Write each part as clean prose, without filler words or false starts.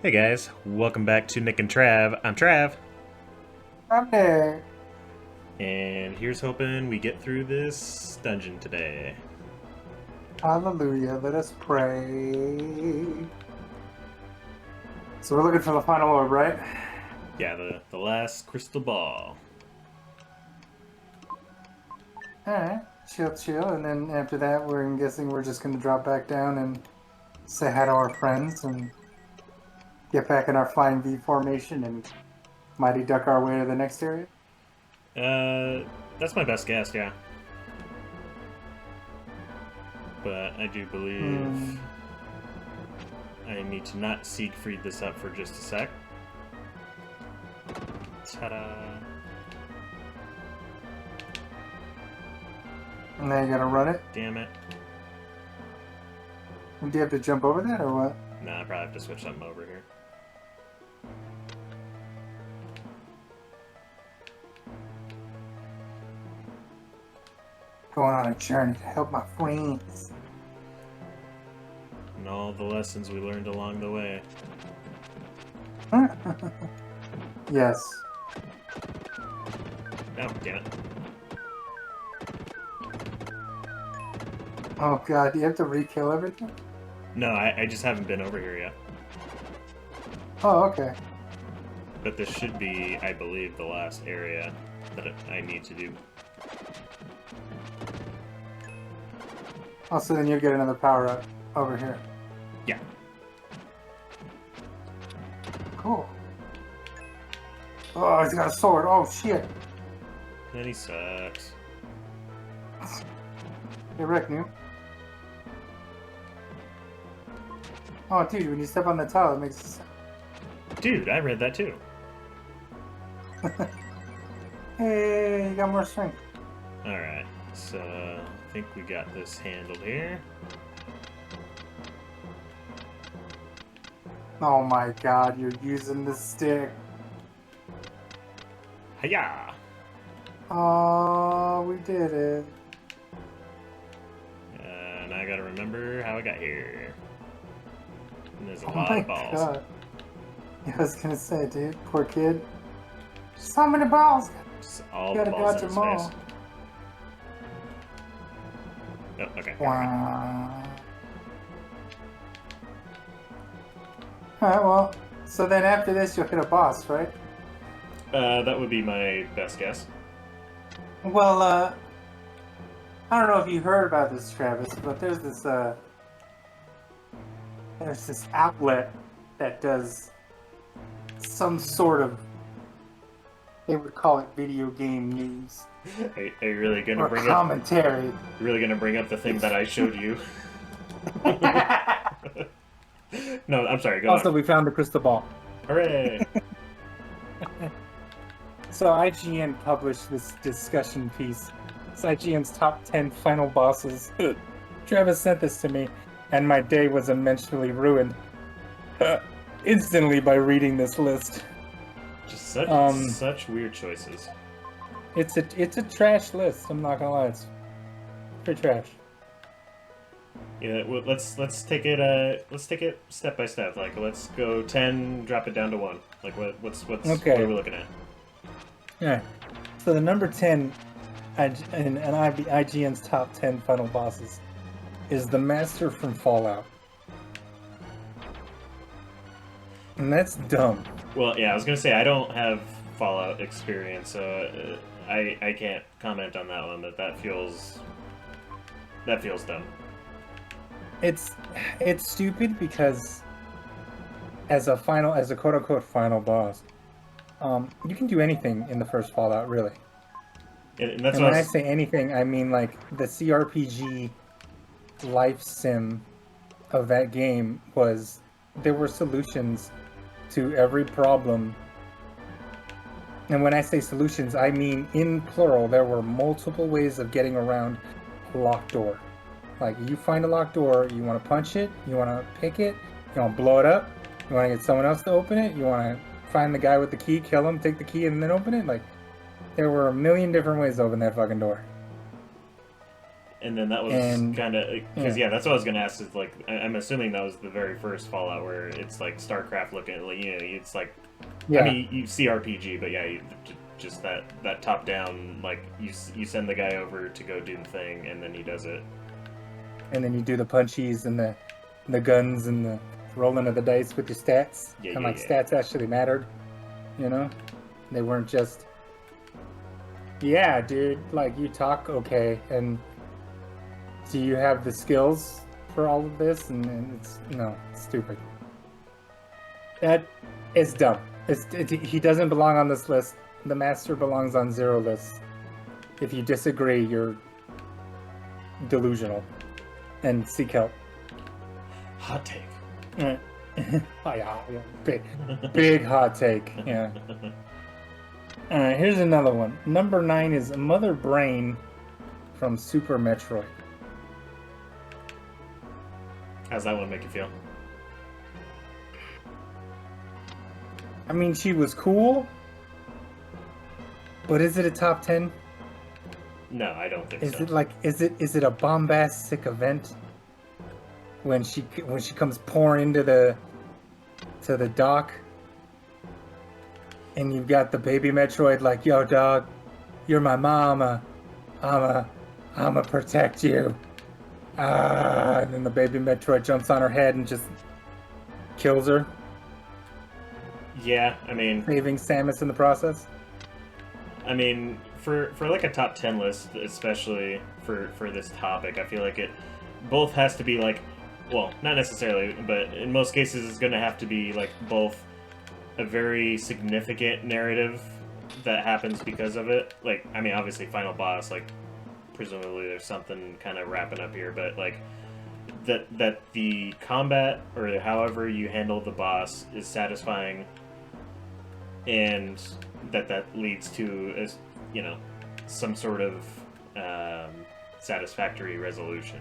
Hey guys, welcome back to Nick and Trav. I'm Trav, I'm there. and here's hoping we get through this dungeon today. Hallelujah. Let us pray. So we're looking for the final orb, right? Yeah, the last crystal ball. Alright. Chill, chill. And then after that, I'm guessing we're just going to drop back down and say hi to our friends and get back in our flying V formation and mighty duck our way to the next area. That's my best guess, yeah. But I do believe I need to not Siegfried this up for just a sec. Ta-da! And now you got to run it. Damn it. And do you have to jump over that or what? Nah, I probably have to switch something over here. Going on a journey to help my friends. And all the lessons we learned along the way. Yes. Oh, damn it. Oh god, do you have to re-kill everything? No, I just haven't been over here yet. Oh, okay. But this should be, I believe, the last area that I need to do. Oh, so then you'll get another power up over here. Yeah. Cool. Oh, he's got a sword. Oh, shit. Then he sucks. Hey, Rick, new. Oh, dude, when you step on the tile, it makes a sound. Dude, I read that too. Hey, you got more strength. Alright, so I think we got this handled here. Oh my god, you're using the stick. Hiya! Oh, we did it. And I gotta remember how I got here. And there's a Oh lot my of balls. god. Yeah, I was gonna say, dude, poor kid. So many balls. Just all You the gotta balls dodge in his them face. all. Oh, okay. Wow. Alright, well, so then after this you'll hit a boss, right? That would be my best guess. Well, I don't know if you heard about this, Travis, but there's this outlet that does some sort of, they would call it video game news Are you really gonna or bring commentary. up the thing that I showed you? No, I'm sorry, go Also, on. we found the crystal ball. Hooray! So IGN published this discussion piece. It's IGN's top 10 final bosses. Travis sent this to me, and my day was immensely ruined instantly by reading this list. Just such weird choices. It's a trash list. I'm not gonna lie, it's pretty trash. Yeah, well, let's take it step by step. Like, let's go 10, drop it down to 1. Like, what's Okay. what are we looking at? Yeah. So the number 10 in IGN's top 10 final bosses is the Master from Fallout. And that's dumb. Well, yeah, I was gonna say I don't have Fallout experience, so I can't comment on that one. But that feels dumb. It's stupid because as a quote unquote final boss, you can do anything in the first Fallout, really. And that's And what when I say anything, I mean like the CRPG life sim of that game was there were solutions to every problem. And when I say solutions, I mean in plural. There were multiple ways of getting around a locked door. Like, you find a locked door, you want to punch it, you want to pick it, you want to blow it up, you want to get someone else to open it, you want to find the guy with the key, kill him, take the key, and then open it. Like, there were a million different ways to open that fucking door. And then that was kind of because that's what I was gonna ask. Is like I'm assuming that was the very first Fallout where it's like StarCraft looking, like, you know, it's like, I mean, you see RPG, but yeah, just that top down, like you send the guy over to go do the thing, and then he does it. And then you do the punchies and the guns and the rolling of the dice with your stats. Stats actually mattered, you know? They weren't just, yeah, dude, like, you talk okay, and do you have the skills for all of this? And it's, no, it's stupid. That is dumb. He doesn't belong on this list. The Master belongs on 0 lists. If you disagree, you're delusional. And seek help. Hot take. Oh, yeah, big hot take. Yeah. Here's another one. Number 9 is Mother Brain from Super Metroid. How's that one make you feel? I mean, she was cool, but is it a top 10? No, I don't think so. Is it like, is it a bombastic event when she comes pouring into the dock, and you've got the baby Metroid like, yo, dog, you're my mama, I'ma protect you, and then the baby Metroid jumps on her head and just kills her. Yeah, I mean, saving Samus in the process. I mean, for like a top 10 list, especially for this topic, I feel like it both has to be like, well, not necessarily, but in most cases it's going to have to be like both a very significant narrative that happens because of it. Like, I mean, obviously final boss, like, presumably there's something kind of wrapping up here, but like that the combat or however you handle the boss is satisfying, and that leads to, you know, some sort of satisfactory resolution.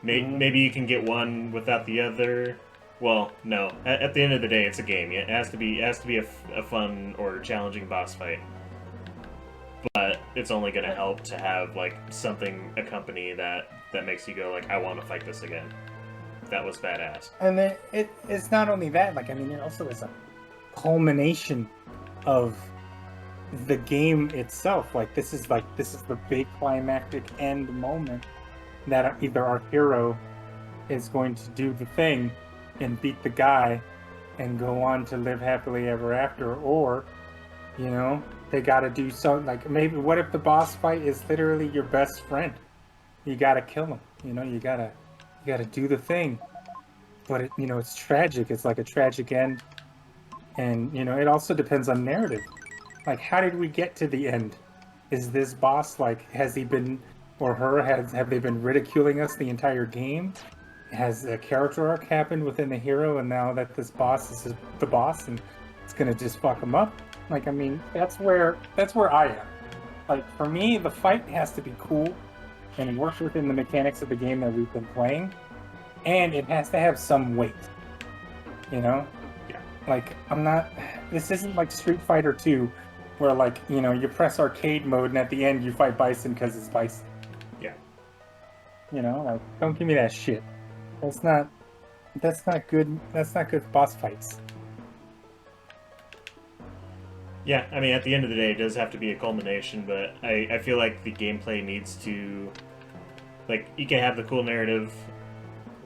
Maybe you can get one without the other. Well, no. At the end of the day, it's a game. It has to be a fun or challenging boss fight. But it's only going to help to have like something accompany that makes you go like, I want to fight this again. That was badass. And then it's not only that. Like, I mean, it also is a culmination of the game itself. Like, this is the big climactic end moment that either our hero is going to do the thing and beat the guy and go on to live happily ever after, or, you know, they gotta do something. Like, maybe, what if the boss fight is literally your best friend? You gotta kill him, you know, you gotta do the thing. But you know, it's tragic. It's like a tragic end. And, you know, it also depends on narrative. Like, how did we get to the end? Is this boss, like, has he been, or her, have they been ridiculing us the entire game? Has a character arc happened within the hero, and now that this boss is the boss, and it's gonna just fuck him up? Like, I mean, that's where I am. Like, for me, the fight has to be cool and work within the mechanics of the game that we've been playing, and it has to have some weight. You know? Yeah. Like, this isn't like Street Fighter 2, where, like, you know, you press arcade mode and at the end you fight Bison because it's Bison. Yeah. You know, like, don't give me that shit. That's not good. That's not good boss fights. Yeah, I mean, at the end of the day, it does have to be a culmination, but I feel like the gameplay needs to, like, you can have the cool narrative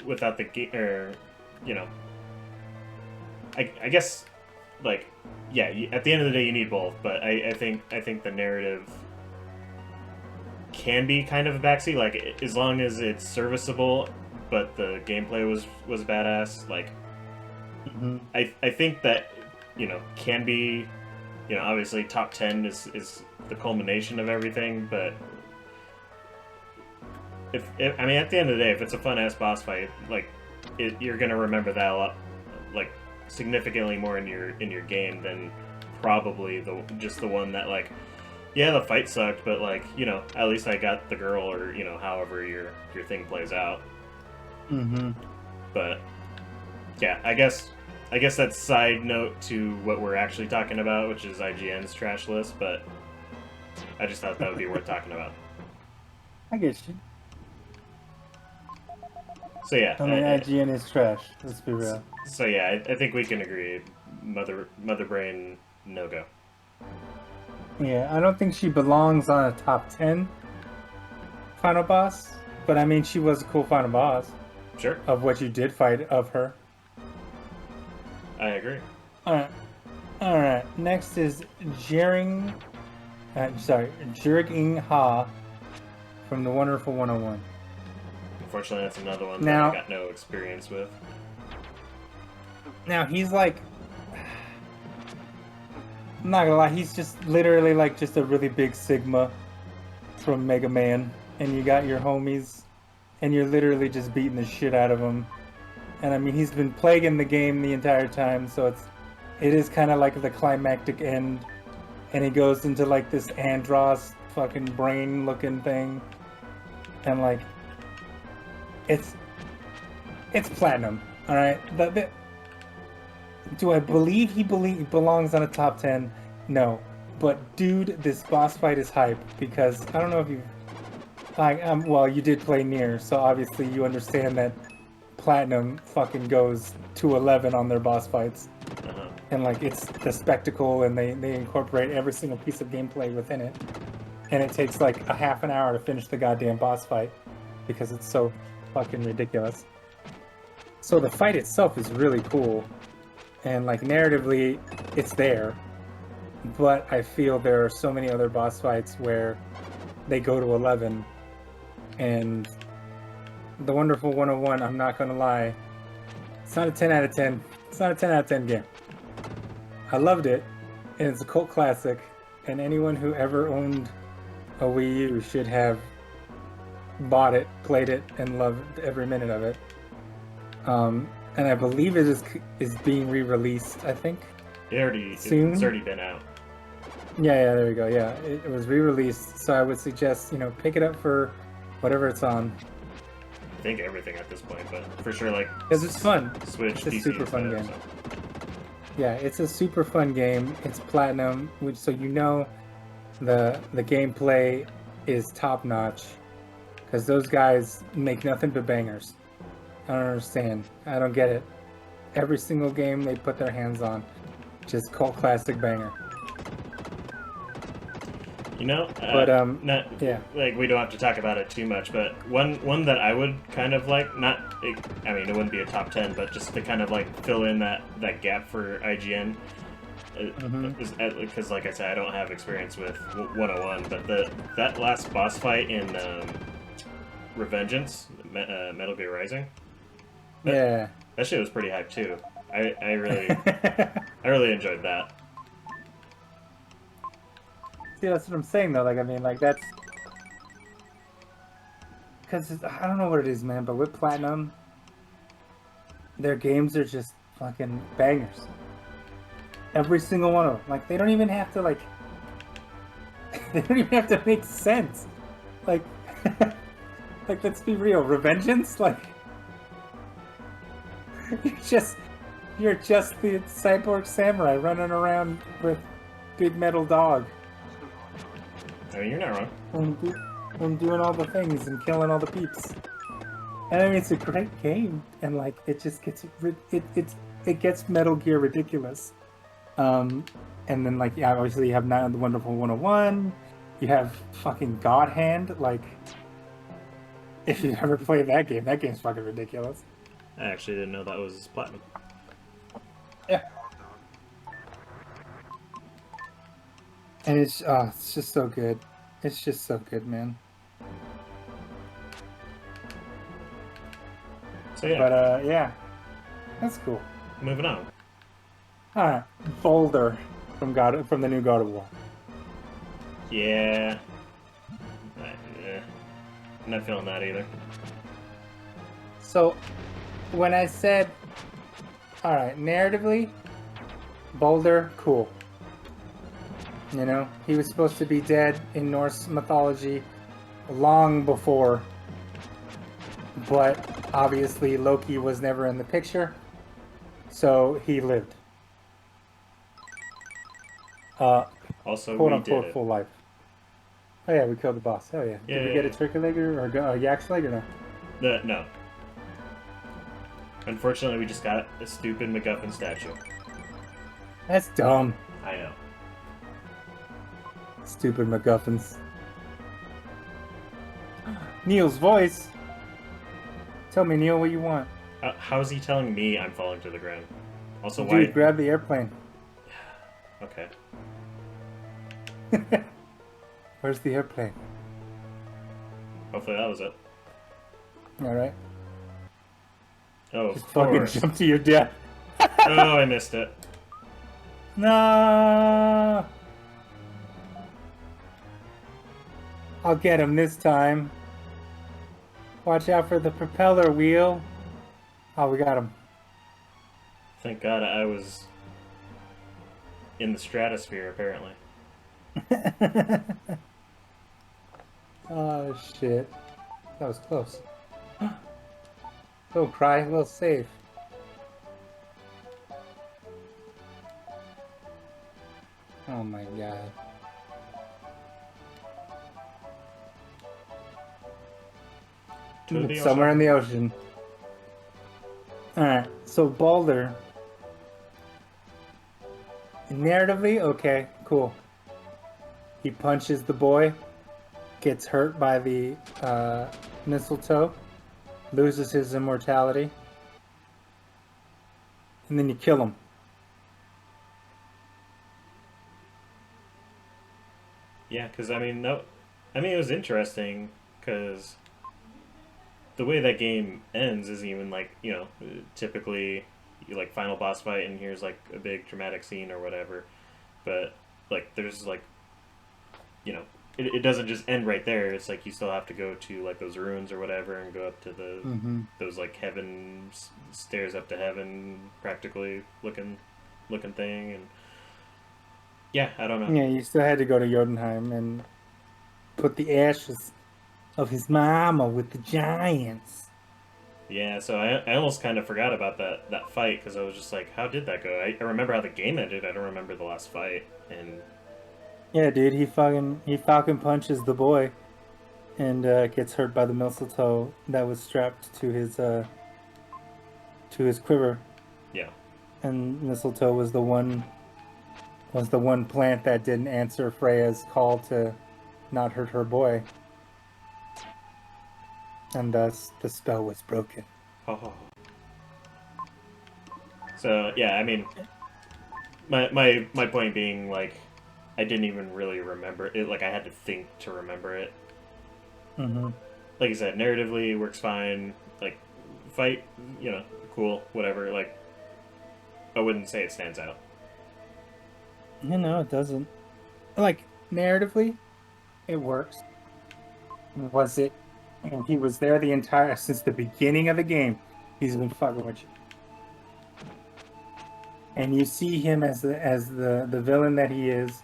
without the game, or, you know, I guess, like, yeah, at the end of the day, you need both, but I think the narrative can be kind of a backseat, like, as long as it's serviceable, but the gameplay was badass, like, I think that, you know, can be, you know, obviously top 10 is the culmination of everything, but if I mean, at the end of the day, if it's a fun-ass boss fight, like, you're gonna remember that a lot, like, significantly more in your game than probably just the one that, like, yeah, the fight sucked, but, like, you know, at least I got the girl, or, you know, however your thing plays out. But yeah, I guess that's side note to what we're actually talking about, which is IGN's trash list, but I just thought that would be worth talking about. I get you. So yeah, I mean, IGN is trash. Let's be real. so yeah, I think we can agree. Mother Brain, no go. Yeah, I don't think she belongs on a top 10 final boss, but I mean, she was a cool final boss Sure, of what you did fight of her. I agree. Alright. Alright. Next is Jering. Jering Ha from the Wonderful 101. Unfortunately, that's another one Now- that I got no experience with. Now, he's like. I'm not gonna lie, he's just literally like just a really big Sigma from Mega Man. And you got your homies, and you're literally just beating the shit out of him. And I mean, he's been plaguing the game the entire time, so it is kind of like the climactic end. And he goes into like this Andros fucking brain looking thing. And like, it's platinum, alright? Do I believe he belongs on a top 10? No. But dude, this boss fight is hype because I don't know if you well, you did play Nier, so obviously you understand that Platinum fucking goes to 11 on their boss fights. Uh-huh. And like it's the spectacle, and they incorporate every single piece of gameplay within it. And it takes like a half an hour to finish the goddamn boss fight because it's so fucking ridiculous. So the fight itself is really cool, and like narratively it's there, but I feel there are so many other boss fights where they go to 11, and the Wonderful 101, I'm not gonna lie, it's not a 10 out of 10. It's not a 10 out of 10 game. I loved it, and it's a cult classic, and anyone who ever owned a Wii U should have bought it, played it, and loved every minute of it. And I believe it is being re-released, I think. Soon? It's already been out. Yeah, there we go. Yeah, it was re-released, so I would suggest, pick it up for whatever it's on. I think everything at this point, but for sure, like... Because it's fun. Switch, it's a PC super fun game. So. Yeah, it's a super fun game. It's platinum, so the gameplay is top-notch. Because those guys make nothing but bangers. I don't understand. I don't get it. Every single game they put their hands on, just cult classic banger. Yeah. Like, we don't have to talk about it too much, but one that I would kind of like, it wouldn't be a top 10, but just to kind of like fill in that gap for IGN, because like I said, I don't have experience with 101, but that last boss fight in Revengeance, Metal Gear Rising, that shit was pretty hype too. I really enjoyed that. See, that's what I'm saying though. Like, I mean, like that's because I don't know what it is, man. But with Platinum, their games are just fucking bangers. Every single one of them. Like, they don't even have to they don't even have to make sense. Like, like let's be real. Revengeance, like, you're just the cyborg samurai running around with big metal dog. I mean, you're not wrong. And doing all the things and killing all the peeps. And I mean, it's a great game, and like it just gets it gets Metal Gear ridiculous. And then like obviously you have Night of the Wonderful 101. You have fucking God Hand. Like, if you ever played that game's fucking ridiculous. I actually didn't know that was platinum. Yeah. And it's just so good. It's just so good, man. So yeah. But yeah, that's cool. Moving on. All right, Boulder from the new God of War. Yeah. I'm not feeling that either. So, when I said, all right, narratively, Boulder, cool. He was supposed to be dead in Norse mythology long before, but obviously Loki was never in the picture, so he lived. Also, quote we unquote did it. Full life. Oh yeah, we killed the boss. Oh yeah. Yeah, Did we yeah, get a turkey leg or a yak's leg or no? No. Unfortunately, we just got a stupid MacGuffin statue. That's dumb. I know. Stupid MacGuffins. Neil's voice. Tell me, Neil, what you want. How is he telling me I'm falling to the ground? Also, Dude, why? grab the airplane. Okay. Where's the airplane? Hopefully that was it. Alright. Oh, Just of fucking course. jump to your death. Oh, I missed it. No! I'll get him this time. Watch out for the propeller wheel. Oh, we got him. Thank God I was in the stratosphere, apparently. Oh, shit. That was close. Don't cry, we'll save. Oh my god. To the Somewhere in ocean. the ocean. Alright, so Balder. Narratively, okay, cool. He punches the boy, gets hurt by the mistletoe, loses his immortality, and then you kill him. Yeah, because I mean, no, I mean it was interesting because the way that game ends isn't even like typically you like final boss fight and here's like a big dramatic scene or whatever, but like there's like it doesn't just end right there. It's like you still have to go to like those ruins or whatever and go up to the those like heaven stairs up to heaven practically looking thing and yeah, I don't know. Yeah, you still had to go to Jotunheim and put the ashes of his mama with the giants. Yeah, so I almost kind of forgot about that fight because I was just like, how did that go? I remember how the game ended. I don't remember the last fight. And Yeah, dude, he falcon punches the boy and gets hurt by the mistletoe that was strapped to his quiver. yeah, And mistletoe was the one plant that didn't answer Freya's call to not hurt her boy. And thus the spell was broken. oh. So yeah, I mean, my point being like, I didn't even really remember it. Like I had to think to remember it. Mm-hmm. Like I said, narratively it works fine. Like fight, cool, whatever. Like I wouldn't say it stands out. No, it doesn't. Like, narratively, it works. Was it? And he was there since the beginning of the game. He's been fucking with you. And you see him as the villain that he is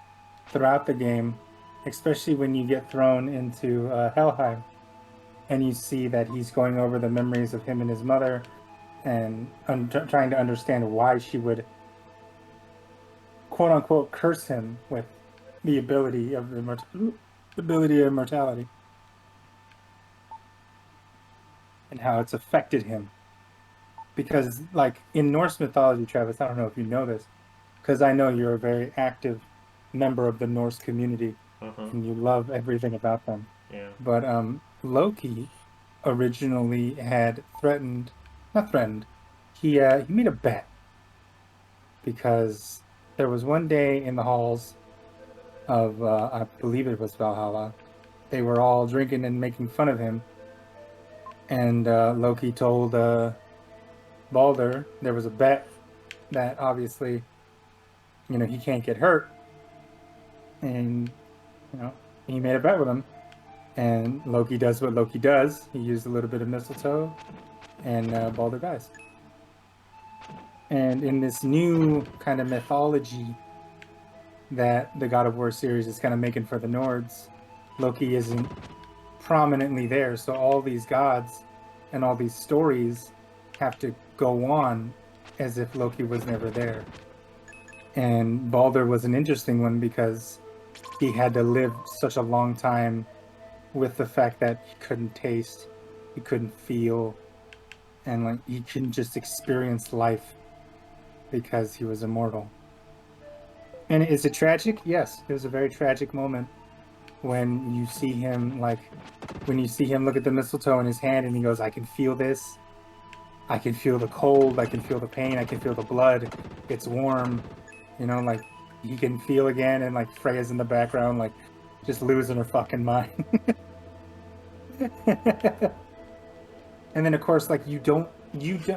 throughout the game, especially when you get thrown into Helheim. And you see that he's going over the memories of him and his mother and trying to understand why she would quote-unquote curse him with the ability of immortality and how it's affected him. Because, like, in Norse mythology, Travis, I don't know if you know this, because I know you're a very active member of the Norse community and you love everything about them. Yeah. But Loki originally had he made a bet because there was one day in the halls of, I believe it was Valhalla, they were all drinking and making fun of him. And Loki told Balder there was a bet that obviously, he can't get hurt. And, he made a bet with him. And Loki does what Loki does. He used a little bit of mistletoe, and Balder dies. And in this new kind of mythology that the God of War series is kind of making for the Nords, Loki isn't prominently there. So all these gods and all these stories have to go on as if Loki was never there. And Balder was an interesting one because he had to live such a long time with the fact that he couldn't taste, he couldn't feel, and like he couldn't just experience life because he was immortal. And is it tragic? Yes, it was a very tragic moment when you see him look at the mistletoe in his hand and he goes, I can feel this. I can feel the cold, I can feel the pain, I can feel the blood. It's warm. You know, like he can feel again, and like Freya's in the background, like just losing her fucking mind. And then of course, like you don't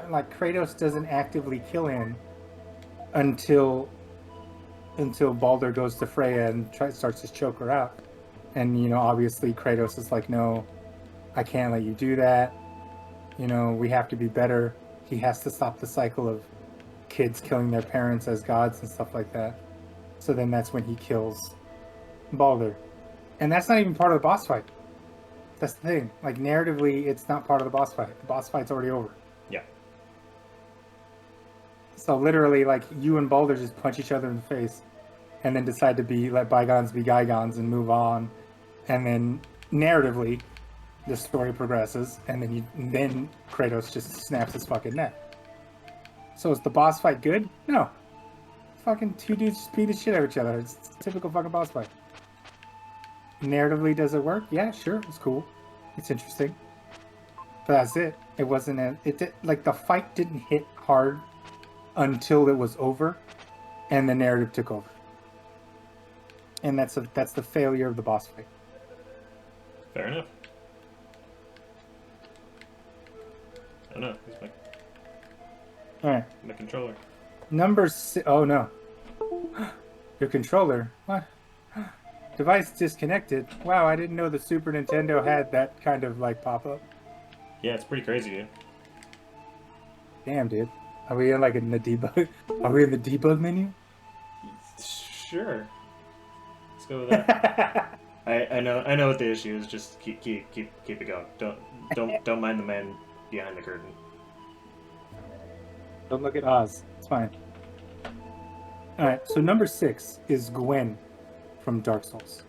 like Kratos doesn't actively kill him until Baldur goes to Freya and starts to choke her out. And you know, obviously Kratos is like, no, I can't let you do that. You know, we have to be better. He has to stop the cycle of kids killing their parents as gods and stuff like that. So then that's when he kills Baldur. And that's not even part of the boss fight. That's the thing. Like, narratively, it's not part of the boss fight. The boss fight's already over. Yeah. So literally, like, you and Baldur just punch each other in the face and then decide to let bygones be bygones and move on. And then, narratively, the story progresses, and then Kratos just snaps his fucking neck. So is the boss fight good? No. Fucking two dudes just beat the shit out of each other. It's a typical fucking boss fight. Narratively, does it work? Yeah, sure. It's cool. It's interesting. But that's it. It wasn't like the fight didn't hit hard until it was over, and the narrative took over. And that's the failure of the boss fight. Fair enough. Oh no, he's Alright. my controller. Number 6. Oh no. Your controller? What? Device disconnected. Wow, I didn't know the Super Nintendo had that kind of like pop-up. Yeah, it's pretty crazy, dude. Damn, dude. Are we in like in the debug? Are we in the debug menu? Sure. Let's go with that. I know what the issue is. Just keep it going. Don't mind the man behind the curtain. Don't look at Oz. It's fine. Alright, so number 6 is Gwen from Dark Souls.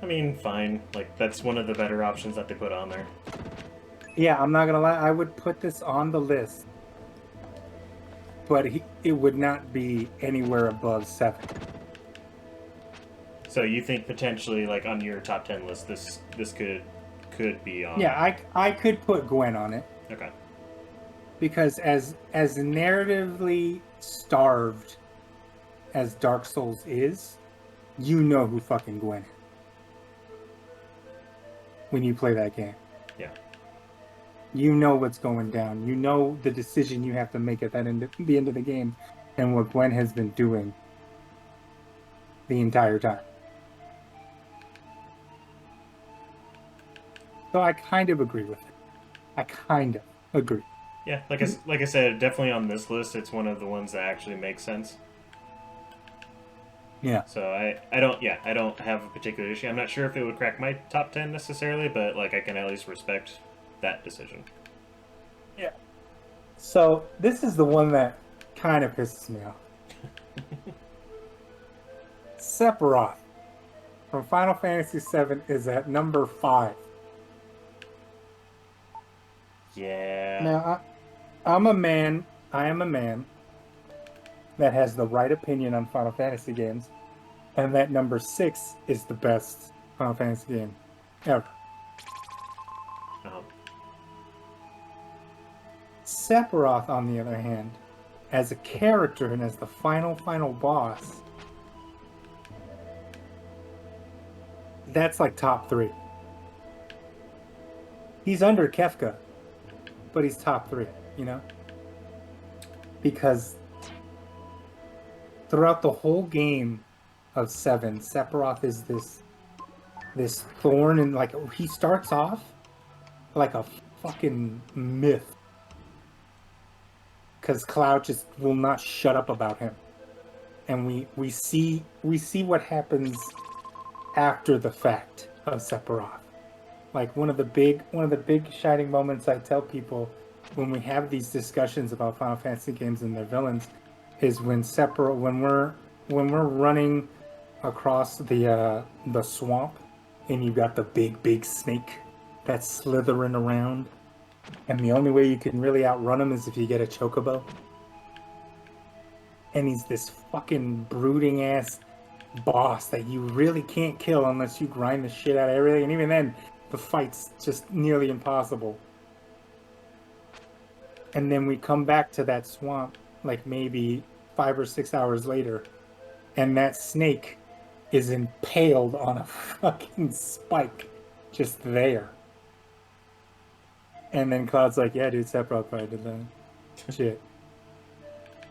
I mean, fine. Like, that's one of the better options that they put on there. Yeah, I'm not gonna lie, I would put this on the list, but it would not be anywhere above 7. So you think potentially, like, on your top 10 list, this could be on? Yeah, I could put Gwen on it. Okay. Because as narratively starved as Dark Souls is, you know who fucking Gwen is when you play that game. Yeah. You know what's going down. You know the decision you have to make at the end of the game, and what Gwen has been doing the entire time. So I kind of agree with it. I kind of agree. Yeah, like I said, definitely on this list, it's one of the ones that actually makes sense. Yeah. So I don't have a particular issue. I'm not sure if it would crack my top 10 necessarily, but like I can at least respect that decision. Yeah. So this is the one that kind of pisses me off. Sephiroth from Final Fantasy VII is at number 5. Yeah. Now, I am a man that has the right opinion on Final Fantasy games, and that number 6 is the best Final Fantasy game ever. Uh-huh. Sephiroth, on the other hand, as a character and as the final boss, that's like top 3. He's under Kefka, but he's top 3, you know? Because throughout the whole game of 7, Sephiroth is this thorn, and like he starts off like a fucking myth. Because Cloud just will not shut up about him. And we see what happens after the fact of Sephiroth. Like one of the big shining moments I tell people when we have these discussions about Final Fantasy games and their villains is when we're running across the swamp, and you've got the big snake that's slithering around, and the only way you can really outrun him is if you get a chocobo. And he's this fucking brooding ass boss that you really can't kill unless you grind the shit out of everything, and even then, the fight's just nearly impossible. And then we come back to that swamp like maybe 5 or 6 hours later, and that snake is impaled on a fucking spike just there. And then Cloud's like, yeah, dude, Sephiroth probably did that. Shit.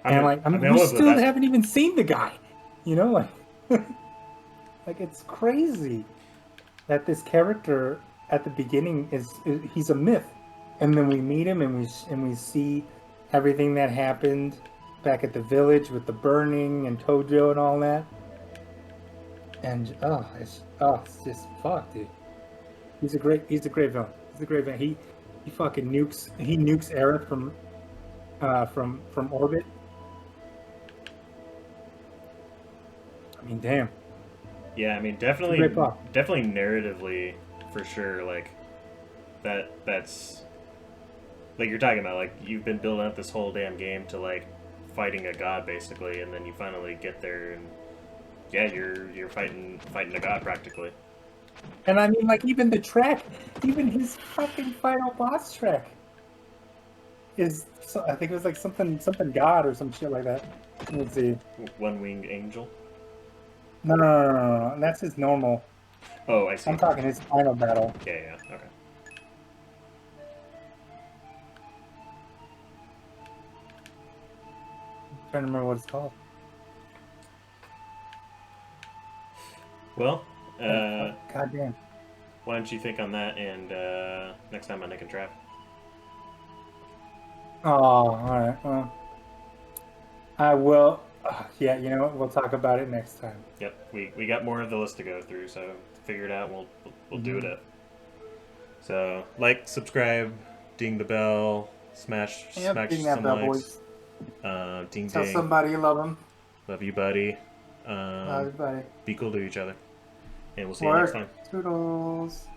We still haven't even seen the guy. You know, like, like it's crazy that this character at the beginning he's a myth. And then we meet him and we see everything that happened back at the village with the burning and Tojo and all that. And it's just fuck, dude. He's a great villain. He's a great villain. He fucking nukes Aerith from orbit. I mean, damn. Yeah, I mean, definitely narratively, for sure. Like that's like you're talking about. Like you've been building up this whole damn game to like fighting a god basically, and then you finally get there, and yeah, you're fighting a god practically. And I mean, like even the track, even his fucking final boss track is. I think it was like something god or some shit like that. Let's see. One winged angel. No. That's his normal. Oh, I see. I'm talking his final battle. Yeah, okay. I'm trying to remember what it's called. Well, goddamn. Why don't you think on that, and next time on Nick and Trav. Oh, alright, well. I will. Yeah, you know what? We'll talk about it next time. Yep, we got more of the list to go through, so figure it out. We'll do it up. So like, subscribe, ding the bell, smash some likes. Ding Tell ding. somebody you love them. Love you, buddy. Love you, buddy. Be cool to each other, and we'll see you next time. Toodles.